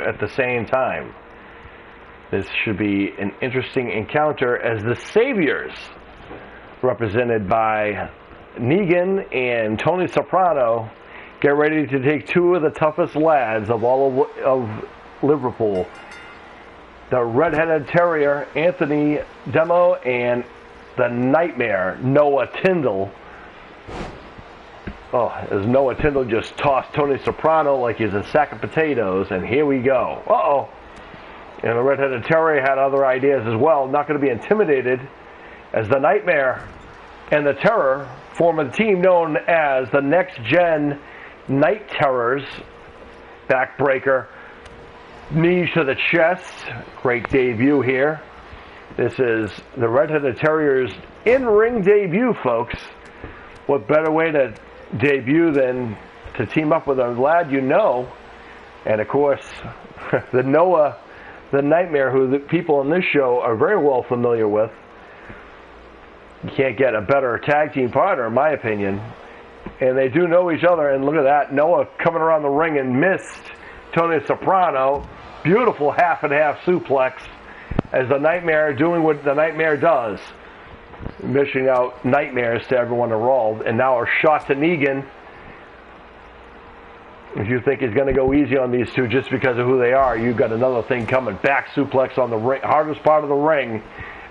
at the same time. This should be an interesting encounter as the Saviors, represented by Negan and Tony Soprano, get ready to take two of the toughest lads of all of Liverpool. The Red-Headed Terrier, Anthony Demo, and the Nightmare, Noah Tyndall. Oh, as Noah Tyndall just tossed Tony Soprano like he's a sack of potatoes, and here we go. Uh-oh. And the Red-Headed Terrier had other ideas as well, not going to be intimidated, as the Nightmare and the Terror form a team known as the Next Gen Night Terrors. Backbreaker, knees to the chest. Great debut here. This is the Red-Headed Terrier's in-ring debut, folks. What better way to debut than to team up with a lad you know? And of course, the Noah, the Nightmare, who the people on this show are very well familiar with. You can't get a better tag team partner, in my opinion. And they do know each other, and look at that. Noah coming around the ring and missed Tony Soprano. Beautiful half-and-half suplex as the Nightmare doing what the Nightmare does. Mishing out nightmares to everyone involved. And now a shot to Negan. If you think he's going to go easy on these two just because of who they are, you've got another thing coming. Back suplex on the ring, hardest part of the ring.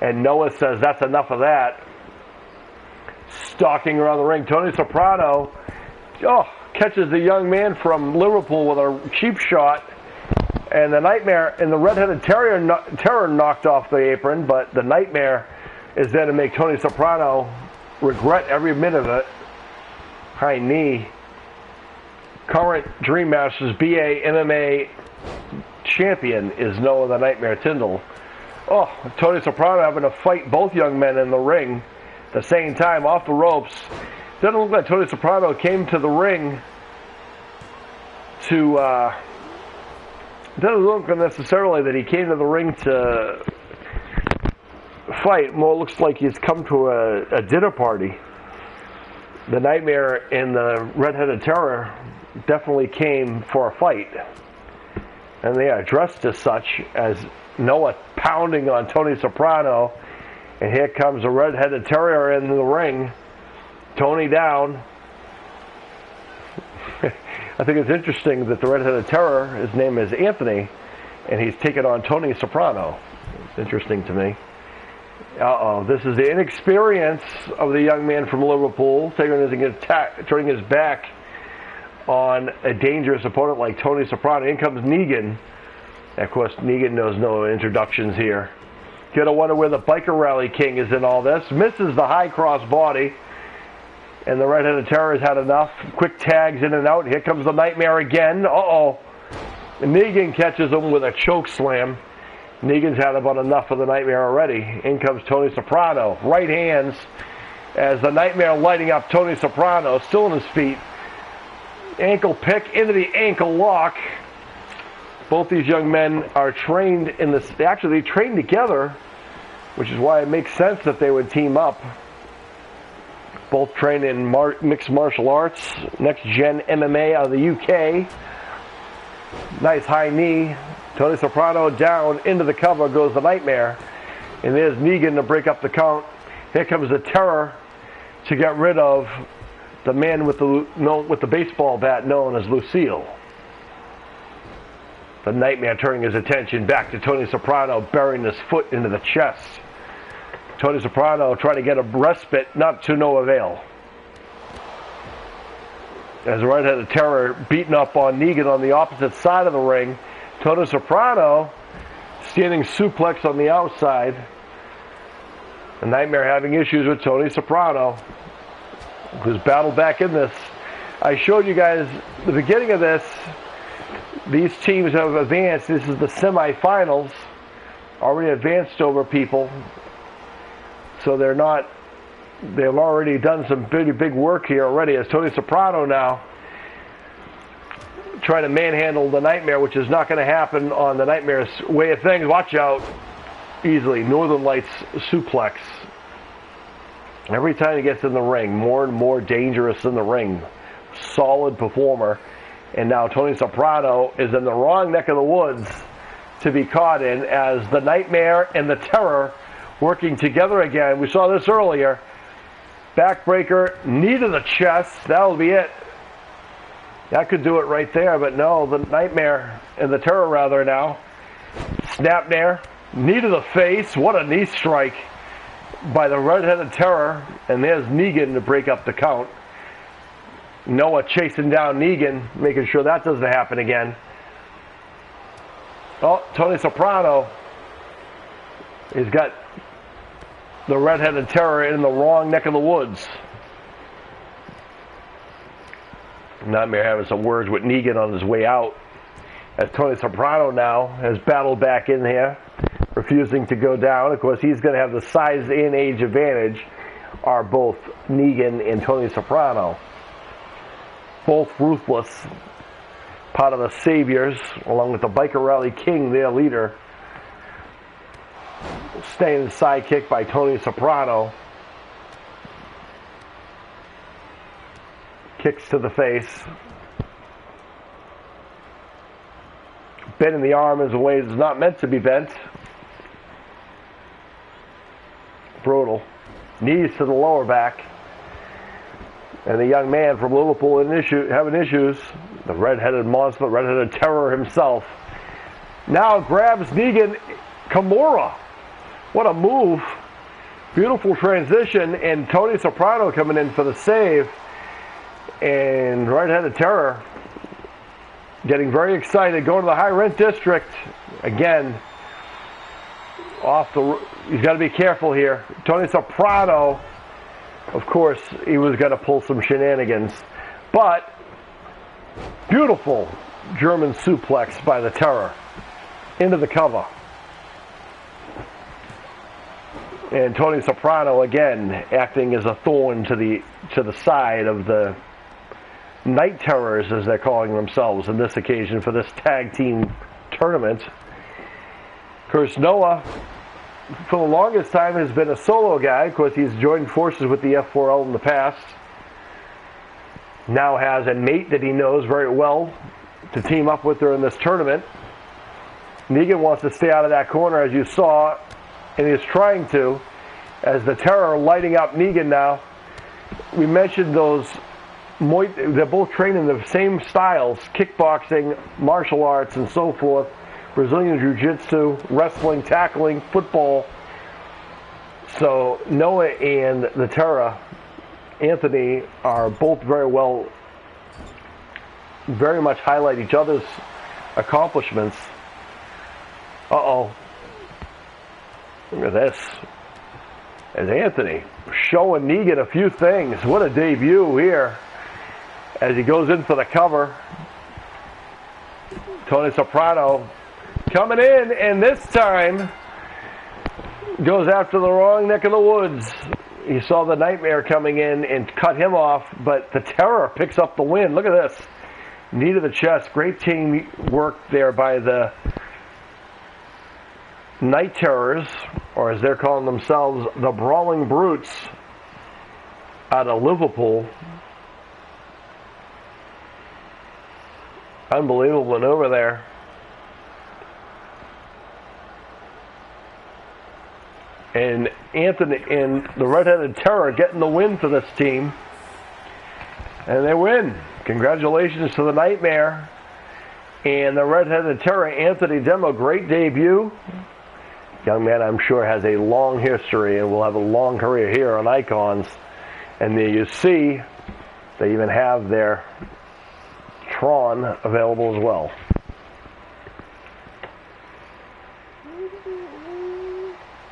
And Noah says that's enough of that. Stalking around the ring. Tony Soprano catches the young man from Liverpool with a cheap shot. And the Nightmare and the Red-Headed Terror knocked off the apron, but the Nightmare is there to make Tony Soprano regret every minute of it. High knee. Current Dream Masters BA MMA champion is Noah the Nightmare Tyndall. Oh, Tony Soprano having to fight both young men in the ring at the same time, off the ropes. Doesn't look like Tony Soprano came to the ring to, doesn't look necessarily that he came to the ring to fight. More looks like he's come to a dinner party. The Nightmare and the Red-Headed Terror definitely came for a fight. And they are dressed as such, as Noah pounding on Tony Soprano. And here comes the Red-Headed Terrier in the ring. Tony down. I think it's interesting that the Red-Headed Terror, his name is Anthony, and he's taking on Tony Soprano. It's interesting to me. This is the inexperience of the young man from Liverpool, turning his back on a dangerous opponent like Tony Soprano. In comes Negan. And of course, Negan knows no introductions here. You gotta wonder where the Biker Rally King is in all this. Misses the high cross body. And the Red-Headed Terror has had enough. Quick tags in and out. Here comes the Nightmare again. And Negan catches him with a choke slam. Negan's had about enough of the Nightmare already. In comes Tony Soprano. Right hands as the Nightmare lighting up Tony Soprano. Still on his feet. Ankle pick into the ankle lock. Both these young men are trained in this. Actually, they train together, which is why it makes sense that they would team up. Both trained in mixed martial arts. Next Gen MMA out of the UK. Nice high knee. Tony Soprano down into the cover goes the Nightmare. And there's Negan to break up the count. Here comes the Terror to get rid of the man with the baseball bat known as Lucille. The Nightmare turning his attention back to Tony Soprano, burying his foot into the chest. Tony Soprano trying to get a respite, not to no avail. As the Red-Headed Terror beating up on Negan on the opposite side of the ring. Tony Soprano standing suplex on the outside. The Nightmare having issues with Tony Soprano, who's battled back in this. I showed you guys the beginning of this. These teams have advanced. This is the semifinals. Already advanced over people. So they've already done some big work here already, as Tony Soprano now trying to manhandle the Nightmare, which is not going to happen on the Nightmare's way of things. Watch out. Easily. Northern Lights suplex. Every time he gets in the ring, more and more dangerous in the ring. Solid performer. And now Tony Soprano is in the wrong neck of the woods to be caught in, as the Nightmare and the Terror working together again. We saw this earlier. Backbreaker, knee to the chest. That'll be it. That could do it right there, but no, the Nightmare and the Terror rather now. Snap there. Knee to the face. What a knee strike by the Red-Headed Terror. And there's Negan to break up the count. Noah chasing down Negan, making sure that doesn't happen again. Oh, Tony Soprano. He's got the Red-Headed Terror in the wrong neck of the woods. Nightmare having some words with Negan on his way out, as Tony Soprano now has battled back in here, refusing to go down. Of course, he's going to have the size and age advantage, are both Negan and Tony Soprano. Both ruthless, part of the Saviors, along with the Biker Rally King, their leader. Staying sidekick by Tony Soprano. Kicks to the face. Bending the arm in a way it's not meant to be bent. Brutal. Knees to the lower back. And the young man from Liverpool having issues. The red-headed monster, the red-headed terror himself. Now grabs Negan. Kimura. What a move. Beautiful transition. And Tony Soprano coming in for the save. And Red-Headed Terror getting very excited, going to the high rent district again. He's got to be careful here. Tony Soprano, of course, he was going to pull some shenanigans, but beautiful German suplex by the Terror into the cover. And Tony Soprano again acting as a thorn to the side of the Night Terrors, as they're calling themselves on this occasion for this tag team tournament. Of course, Noah, for the longest time, has been a solo guy. Of course, he's joined forces with the THEF4L in the past. Now has a mate that he knows very well to team up with her in this tournament. Negan wants to stay out of that corner, as you saw, and he's trying to, as the Terror lighting up Negan now. We mentioned those. They're both trained in the same styles, kickboxing, martial arts, and so forth, Brazilian Jiu-Jitsu, wrestling, tackling, football. So Noah and the Terror, Anthony, are both very much highlight each other's accomplishments. Uh-oh. Look at this. As Anthony showing Negan a few things. What a debut here. As he goes in for the cover. Tony Soprano coming in, and this time goes after the wrong neck of the woods. You saw the Nightmare coming in and cut him off, but the Terror picks up the win. Look at this. Knee to the chest. Great team work there by the Night Terrors, or as they're calling themselves, the Brawling Brutes out of Liverpool. Unbelievable maneuver there. And Anthony and the Red-Headed Terror getting the win for this team. And they win. Congratulations to the Nightmare and the Red-Headed Terror. Anthony Demo, great debut. Young man, I'm sure, has a long history and will have a long career here on Icons. And there you see, they even have their Tron available as well.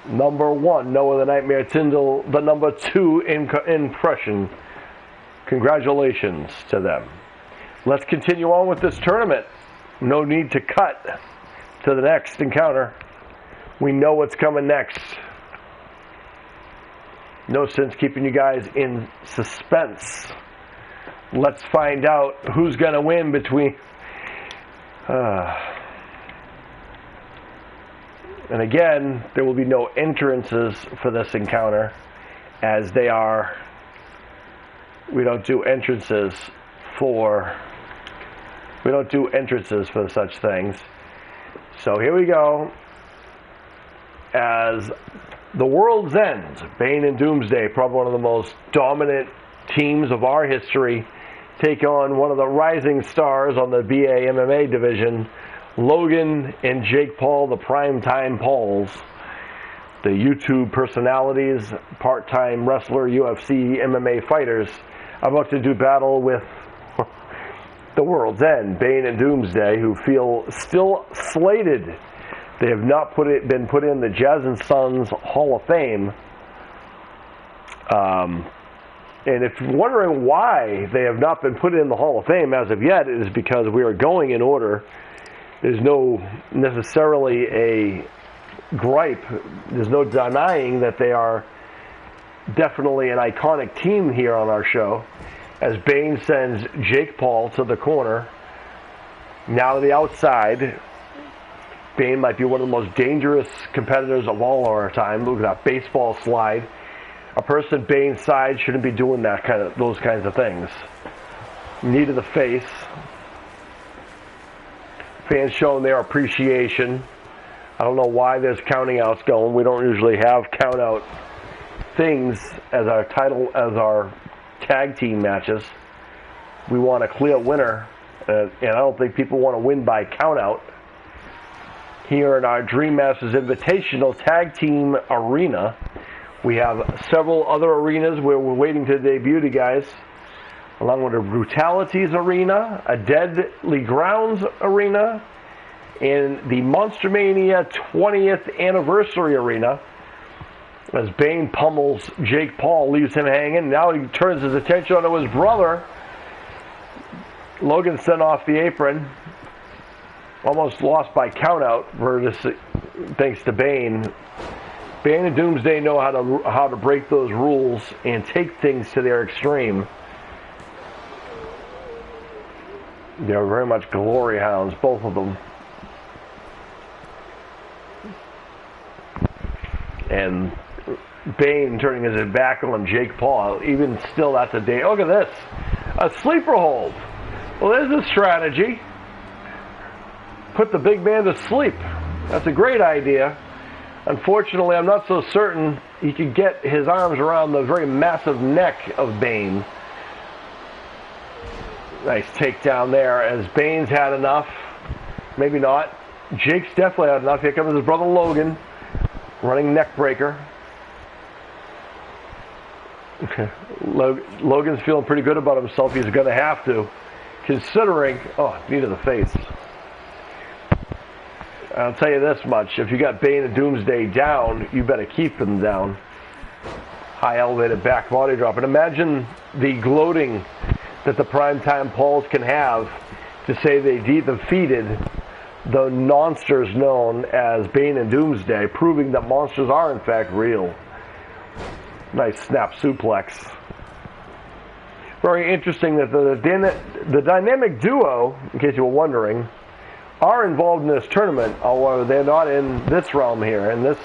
Number 1, Noah the Nightmare Tyndall, the number 2 impression. Congratulations to them. Let's continue on with this tournament. No need to cut to the next encounter. We know what's coming next. No sense keeping you guys in suspense. Let's find out who's going to win between... And again, there will be no entrances for this encounter, as they are... We don't do entrances for We don't do entrances for such things. So here we go. As the world's end, Bane and Doomsday, probably one of the most dominant teams of our history, take on one of the rising stars on the BA MMA division, Logan and Jake Paul, the primetime Pauls, the YouTube personalities, part-time wrestler, UFC, MMA fighters, about to do battle with the world's end, Bane and Doomsday, who feel still slated. They have not been put in the Jazz and Sons Hall of Fame. And if you're wondering why they have not been put in the Hall of Fame as of yet, it is because we are going in order. There's no necessarily a gripe. There's no denying that they are definitely an iconic team here on our show. As Bane sends Jake Paul to the corner, now to the outside. Bane might be one of the most dangerous competitors of all our time. Look at that baseball slide. A person Bane's size shouldn't be doing those kinds of things. Knee to the face. Fans showing their appreciation. I don't know why there's counting outs going. We don't usually have count out things as our tag team matches. We want a clear winner, and I don't think people want to win by count out. Here in our Dream Masters Invitational Tag Team Arena, we have several other arenas where we're waiting to debut you guys, along with a Brutalities Arena, a Deadly Grounds Arena, and the Monster Mania 20th Anniversary Arena. As Bane pummels Jake Paul, leaves him hanging. Now he turns his attention onto his brother. Logan sent off the apron. Almost lost by countout, thanks to Bane. Bane and Doomsday know how to break those rules and take things to their extreme. They're very much glory hounds, both of them. And Bane turning his back on Jake Paul. Even still, that's a day. Look at this. A sleeper hold. Well, there's a strategy. Put the big man to sleep. That's a great idea. Unfortunately, I'm not so certain he could get his arms around the very massive neck of Bane. Nice takedown there as Bane's had enough. Maybe not. Jake's definitely had enough. Here comes his brother Logan. Running neck breaker. Logan's feeling pretty good about himself. He's going to have to. Considering, knee to the face. I'll tell you this much. If you got Bane and Doomsday down, you better keep them down. High elevated back body drop. And imagine the gloating that the primetime Pauls can have to say they defeated the monsters known as Bane and Doomsday, proving that monsters are in fact real. Nice snap suplex. Very interesting that the dynamic duo, in case you were wondering, are involved in this tournament, although they're not in this realm here, in this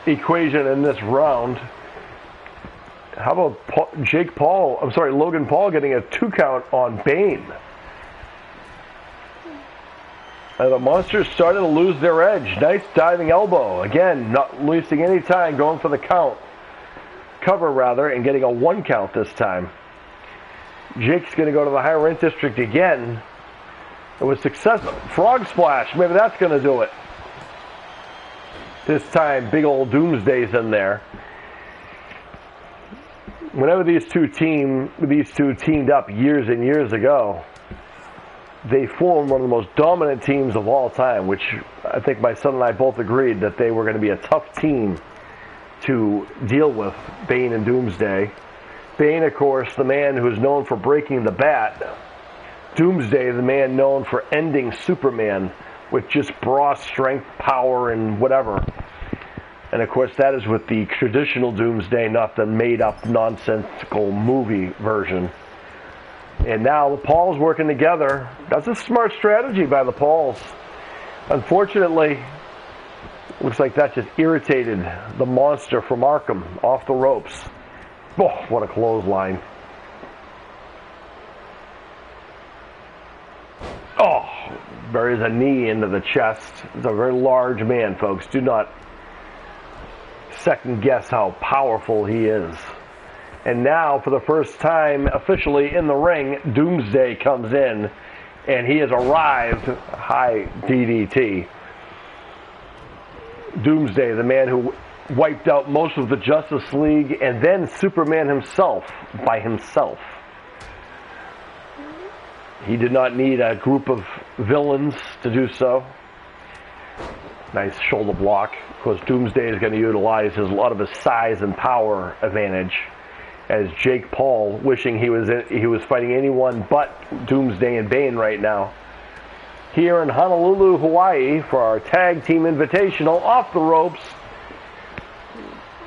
equation, in this round. How about Logan Paul getting a 2 count on Bane? And the monsters started to lose their edge. Nice diving elbow. Again, not wasting any time, going for the cover rather, and getting a 1 count this time. Jake's going to go to the higher rent district again. It was successful. Frog splash. Maybe that's going to do it. This time, big old Doomsday's in there. Whenever these two teamed up years and years ago, they formed one of the most dominant teams of all time, which I think my son and I both agreed that they were going to be a tough team to deal with, Bane and Doomsday. Bane, of course, the man who's known for breaking the bat. Doomsday, the man known for ending Superman with just raw strength, power, and whatever. And of course, that is with the traditional Doomsday, not the made-up, nonsensical movie version. And now the Pauls working together. That's a smart strategy by the Pauls. Unfortunately, looks like that just irritated the monster from Arkham off the ropes. Oh, what a clothesline. buries a knee into the chest. He's a very large man, folks. Do not second guess how powerful he is. And now, for the first time officially in the ring, Doomsday comes in, and he has arrived. Hi, DDT. Doomsday, the man who wiped out most of the Justice League, and then Superman himself by himself. He did not need a group of villains to do so. Nice shoulder block. Of course, Doomsday is going to utilize a lot of his size and power advantage, as Jake Paul wishing he was fighting anyone but Doomsday and Bane right now. Here in Honolulu, Hawaii, for our Tag Team Invitational, off the ropes.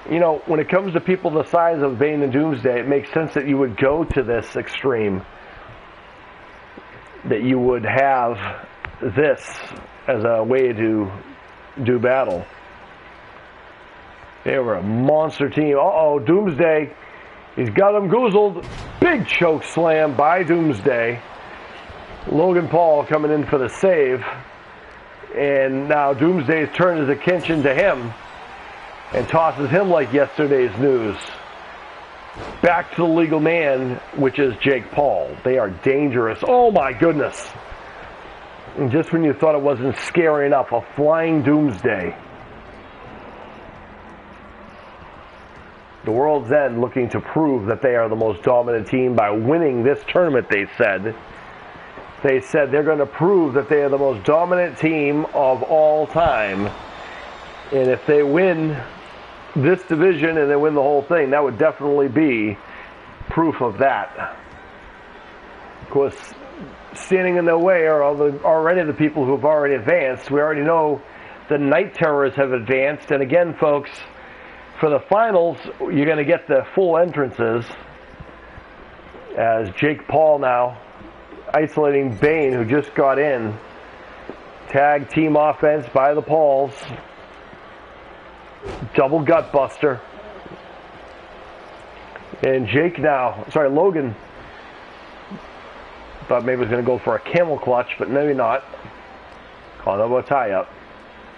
You know, when it comes to people the size of Bane and Doomsday, it makes sense that you would go to this extreme. That you would have this as a way to do battle. They were a monster team. Uh-oh, Doomsday. He's got him goozled. Big choke slam by Doomsday. Logan Paul coming in for the save. And now Doomsday's turn his attention to him and tosses him like yesterday's news. Back to the legal man, which is Jake Paul. They are dangerous. Oh my goodness. And just when you thought it wasn't scary enough, a flying Doomsday. The World's End looking to prove that they are the most dominant team by winning this tournament, they said. They said they're going to prove that they are the most dominant team of all time. And if they win this division and they win the whole thing, that would definitely be proof of that. Of course, standing in their way are already the people who have already advanced. We already know the Night Terrors have advanced. And again, folks, for the finals, you're going to get the full entrances, as Jake Paul now isolating Bane, who just got in. Tag team offense by the Pauls. Double gut buster. And Logan thought maybe he was going to go for a camel clutch, but maybe not. Calling over a tie-up.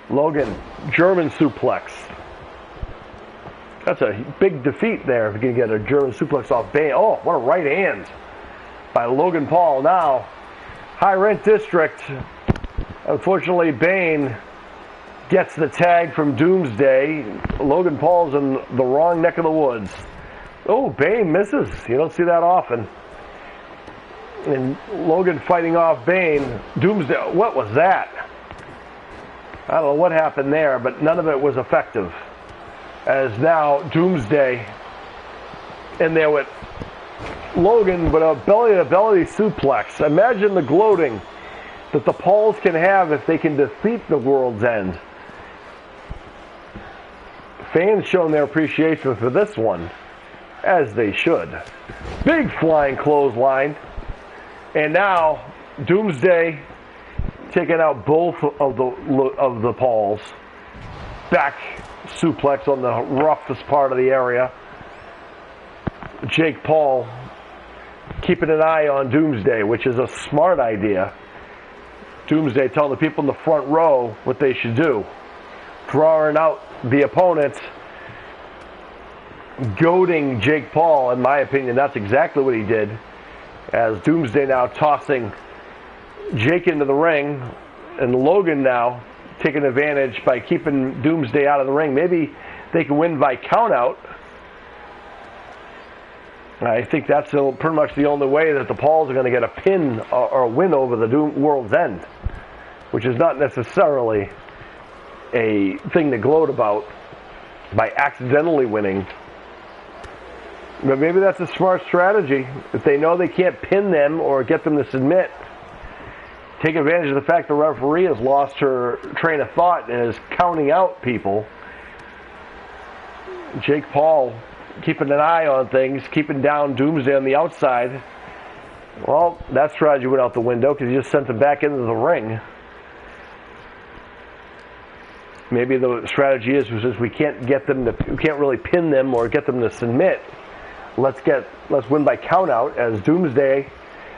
Logan, German suplex. That's a big defeat there if you can get a German suplex off Bane. Oh, what a right hand by Logan Paul. Now, High Rent District. Unfortunately, Bane gets the tag from Doomsday. Logan Paul's in the wrong neck of the woods. Oh, Bane misses. You don't see that often. And Logan fighting off Bane. Doomsday, what was that? I don't know what happened there, but none of it was effective. As now Doomsday in there with Logan with a belly-to-belly suplex. Imagine the gloating that the Pauls can have if they can defeat the World's End. Fans showing their appreciation for this one, as they should. Big flying clothesline. And now Doomsday taking out both of the Pauls. Back suplex on the roughest part of the area. Jake Paul keeping an eye on Doomsday, which is a smart idea. Doomsday telling the people in the front row what they should do. Drawing out the opponent, goading Jake Paul. In my opinion, that's exactly what he did. As Doomsday now tossing Jake into the ring, and Logan now taking advantage by keeping Doomsday out of the ring. Maybe they can win by countout. I think that's pretty much the only way that the Pauls are going to get a pin or a win over the World's End, which is not necessarily a thing to gloat about by accidentally winning. But maybe that's a smart strategy. If they know they can't pin them or get them to submit, take advantage of the fact the referee has lost her train of thought and is counting out people. Jake Paul keeping an eye on things, keeping down Doomsday on the outside. Well, that strategy went out the window because he just sent him back into the ring. Maybe the strategy is since we can't really pin them or get them to submit. Let's win by countout, as Doomsday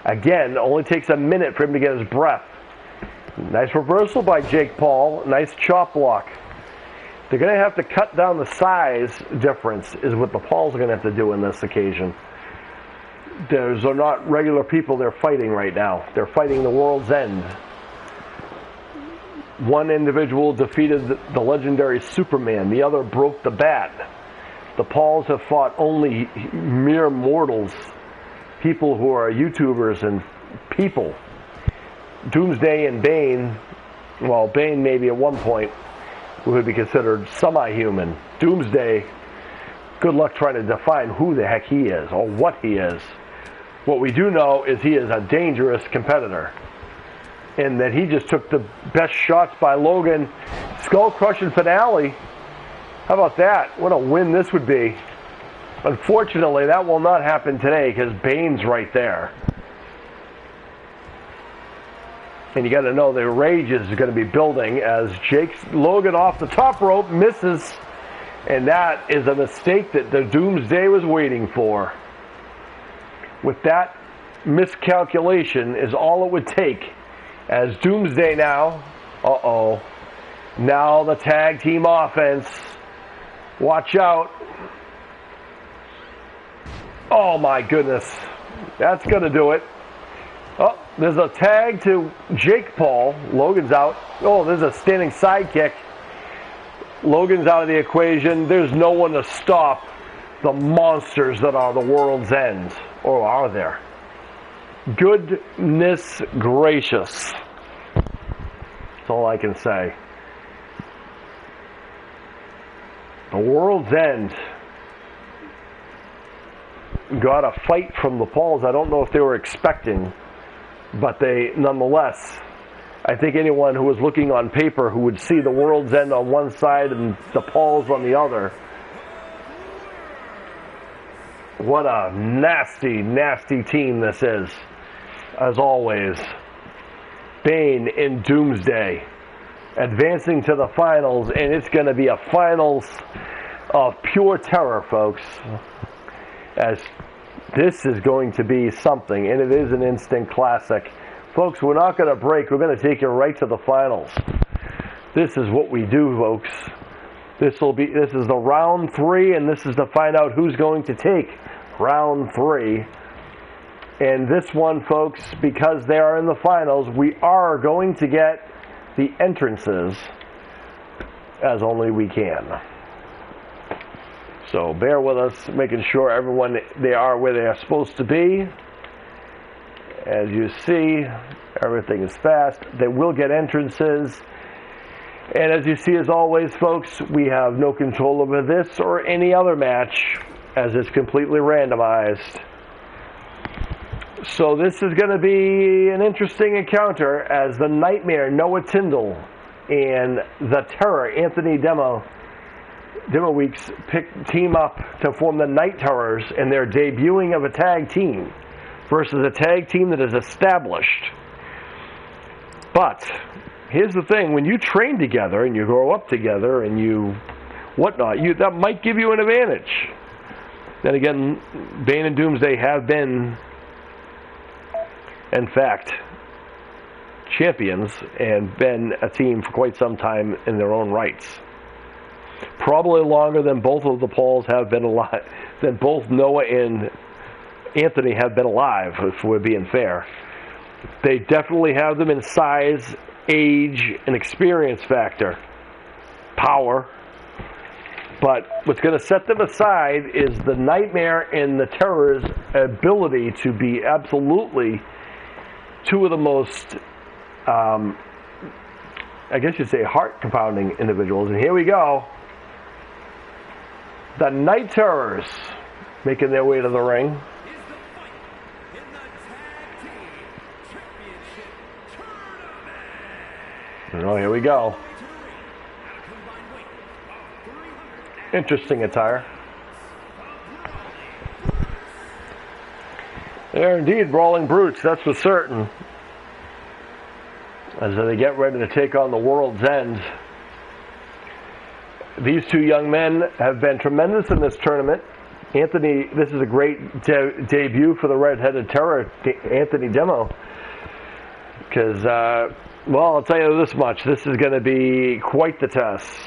again only takes a minute for him to get his breath. Nice reversal by Jake Paul. Nice chop block. They're going to have to cut down the size difference is what the Pauls are going to have to do in this occasion. Those are not regular people they're fighting right now. They're fighting the world's end. One individual defeated the legendary Superman. The other broke the bat. The Pauls have fought only mere mortals. People who are YouTubers and people. Doomsday and Bane, well, Bane maybe at one point would be considered semi-human. Doomsday, good luck trying to define who the heck he is or what he is. What we do know is he is a dangerous competitor. And that he just took the best shots by Logan. Skull-crushing finale. How about that? What a win this would be. Unfortunately, that will not happen today because Bane's right there. And you got to know the rage is going to be building as Logan off the top rope misses. And that is a mistake that the Doomsday was waiting for. With that miscalculation is all it would take. As Doomsday now, now the tag team offense. Watch out. Oh my goodness. That's going to do it. Oh, there's a tag to Jake Paul. Logan's out. Oh, there's a standing sidekick. Logan's out of the equation. There's no one to stop the monsters that are the world's end. Or are there? Goodness gracious. That's all I can say. The world's end got a fight from the Pauls. I don't know if they were expecting, but they, nonetheless, I think anyone who was looking on paper who would see the world's end on one side and the Pauls on the other. What a nasty, nasty team this is. As always, Bane in Doomsday advancing to the finals, and it's going to be a finals of pure terror, folks. As this is going to be something, and it is an instant classic. Folks, we're not going to break. We're going to take you right to the finals. This is what we do, folks. This is the round 3, and this is to find out who's going to take round 3. And this one, folks, because they are in the finals, we are going to get the entrances as only we can. So bear with us, making sure everyone, they are where they are supposed to be. As you see, everything is fast. They will get entrances. And as you see, as always, folks, we have no control over this or any other match, as it's completely randomized. So this is going to be an interesting encounter as the Nightmare, Noah Tyndall, and the Terror, Anthony Demoweeks, team up to form the Night Terrors, and they're debuting of a tag team versus a tag team that is established. But here's the thing, when you train together and you grow up together and you whatnot, that might give you an advantage. Then again, Bane and Doomsday have been, in fact, champions and been a team for quite some time in their own rights. Probably longer than both of the Pauls have been alive, than both Noah and Anthony have been alive, if we're being fair. They definitely have them in size, age, and experience factor. Power. But what's going to set them aside is the Nightmare and the Terror's ability to be absolutely two of the most, I guess you'd say, heart-compounding individuals. And here we go. The Night Terrors making their way to the ring. Oh, here we go. Interesting attire. They're indeed brawling brutes, that's for certain. As they get ready to take on the world's end. These two young men have been tremendous in this tournament. Anthony, this is a great debut for the Red-Headed Terror, Anthony Demo. Because Well, I'll tell you this much. This is going to be quite the test.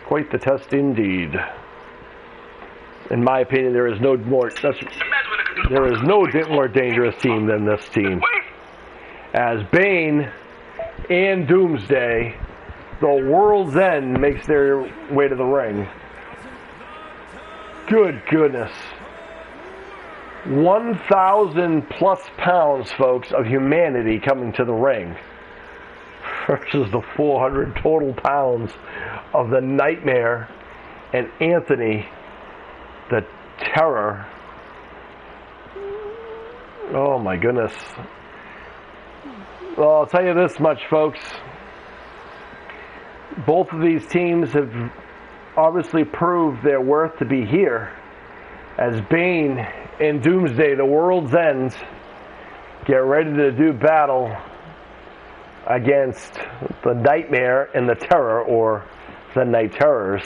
Quite the test indeed. In my opinion, there is no more dangerous team than this team. As Bane and Doomsday, the World's End, makes their way to the ring. Good goodness. 1,000 plus pounds, folks, of humanity coming to the ring versus the 400 total pounds of the Nightmare and Anthony, the Terror. Oh my goodness. Well, I'll tell you this much, folks. Both of these teams have obviously proved their worth to be here as Bane and Doomsday, the World's End, get ready to do battle against the Nightmare and the Terror, or the Night Terrors,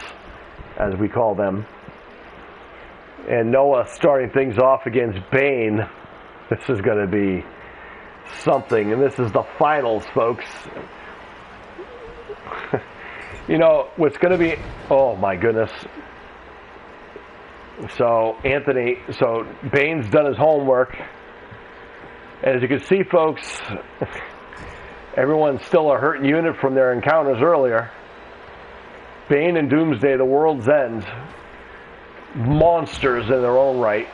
as we call them. And Noah starting things off against Bane. This is going to be something, and this is the finals, folks. You know, what's going to be, oh my goodness. So Bane's done his homework. As you can see, folks, everyone's still a hurting unit from their encounters earlier. Bane and Doomsday, the World's End, monsters in their own right.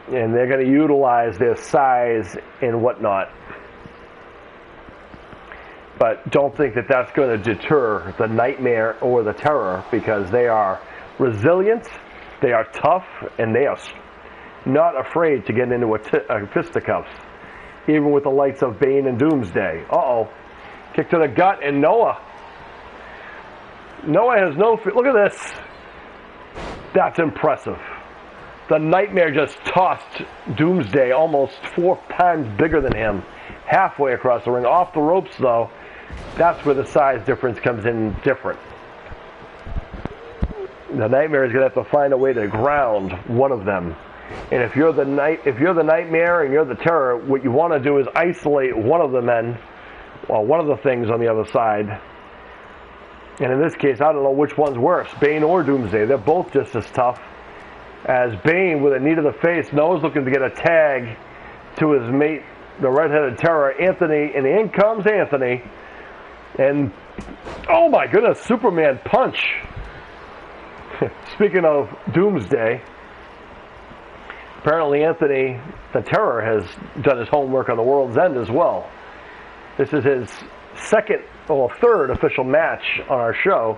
And they're going to utilize their size and whatnot. But don't think that that's going to deter the Nightmare or the Terror, because they are resilient, they are tough, and they are not afraid to get into a fisticuffs, even with the likes of Bane and Doomsday. Uh-oh. Kick to the gut, and Noah has no fear. Look at this. That's impressive. The Nightmare just tossed Doomsday, almost 4 times bigger than him, halfway across the ring. Off the ropes, though, that's where the size difference comes in different. The Nightmare is going to have to find a way to ground one of them. And if you're the Nightmare and you're the Terror, what you want to do is isolate one of the men, well, one of the things on the other side. And in this case, I don't know which one's worse, Bane or Doomsday. They're both just as tough. As Bane, with a knee to the face, Noah's looking to get a tag to his mate, the red-headed Terror, Anthony, and in comes Anthony. And, oh my goodness, Superman punch. Speaking of Doomsday, apparently Anthony, the Terror, has done his homework on the World's End as well. This is his third official match on our show.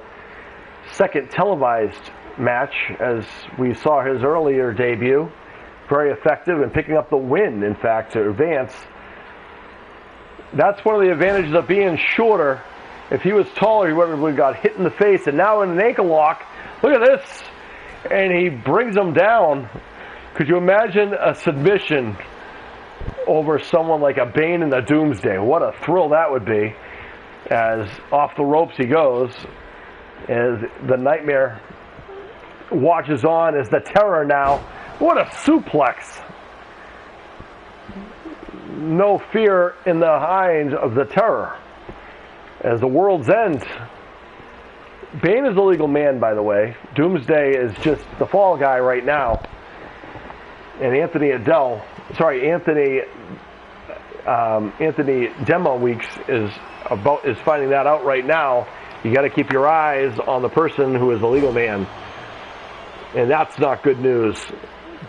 Second televised match, as we saw his earlier debut. Very effective in picking up the win, in fact, to advance. That's one of the advantages of being shorter. If he was taller, he would have got hit in the face, and now in an ankle lock, look at this, and he brings him down. Could you imagine a submission over someone like a Bane and a Doomsday? What a thrill that would be. As off the ropes he goes, as the Nightmare watches on as the Terror now. What a suplex. No fear in the eyes of the Terror. As the World's End. Bane is a legal man, by the way. Doomsday is just the fall guy right now. And Anthony Demo Weeks is finding that out right now. You got to keep your eyes on the person who is the legal man. And that's not good news.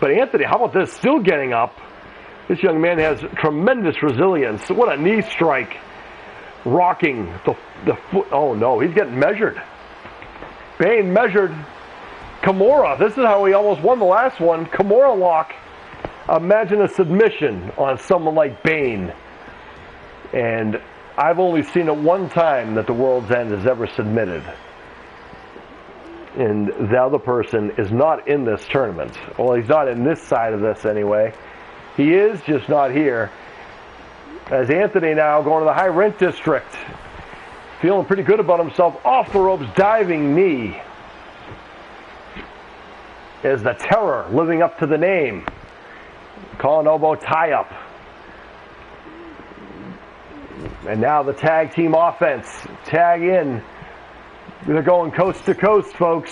But Anthony, how about this? Still getting up. This young man has tremendous resilience. What a knee strike. Rocking the foot. Oh no, he's getting measured. Bane measured. Kimura. This is how he almost won the last one. Kimura lock. Imagine a submission on someone like Bane. And I've only seen it one time that the World's End has ever submitted. And the other person is not in this tournament. Well, he's not in this side of this anyway. He is, just not here. As Anthony now going to the high rent district. Feeling pretty good about himself. Off the ropes, diving knee. Is the Terror living up to the name. Calling elbow tie up. And now the tag team offense. Tag in. They're going coast to coast, folks.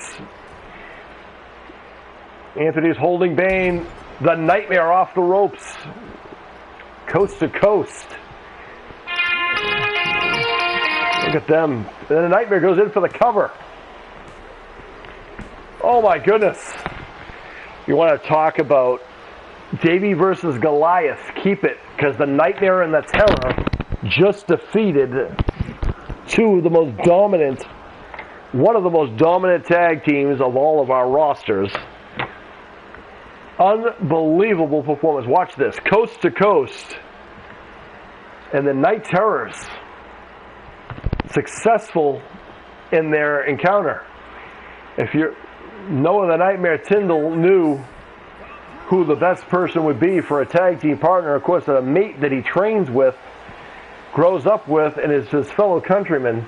Anthony's holding Bane. The Nightmare off the ropes. Coast to coast. Look at them. And then the Nightmare goes in for the cover. Oh my goodness. You want to talk about Davey versus Goliath. Keep it. Because the Nightmare and the Terror just defeated one of the most dominant tag teams of all of our rosters. Unbelievable performance. Watch this. Coast to coast. And the Night Terrors successful in their encounter. If you're Noah the Nightmare Tyndall knew who the best person would be for a tag team partner, of course, a mate that he trains with, grows up with, and is his fellow countryman,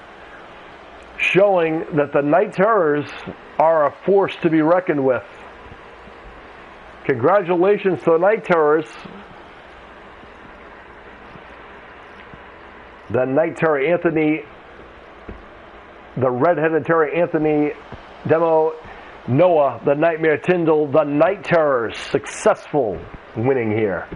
showing that the Night Terrors are a force to be reckoned with. Congratulations to the Night Terrors. The Night Terror Anthony, the Red-Headed Terror Anthony, Demo, Noah, the Nightmare Tyndall, the Night Terrors, successful winning here.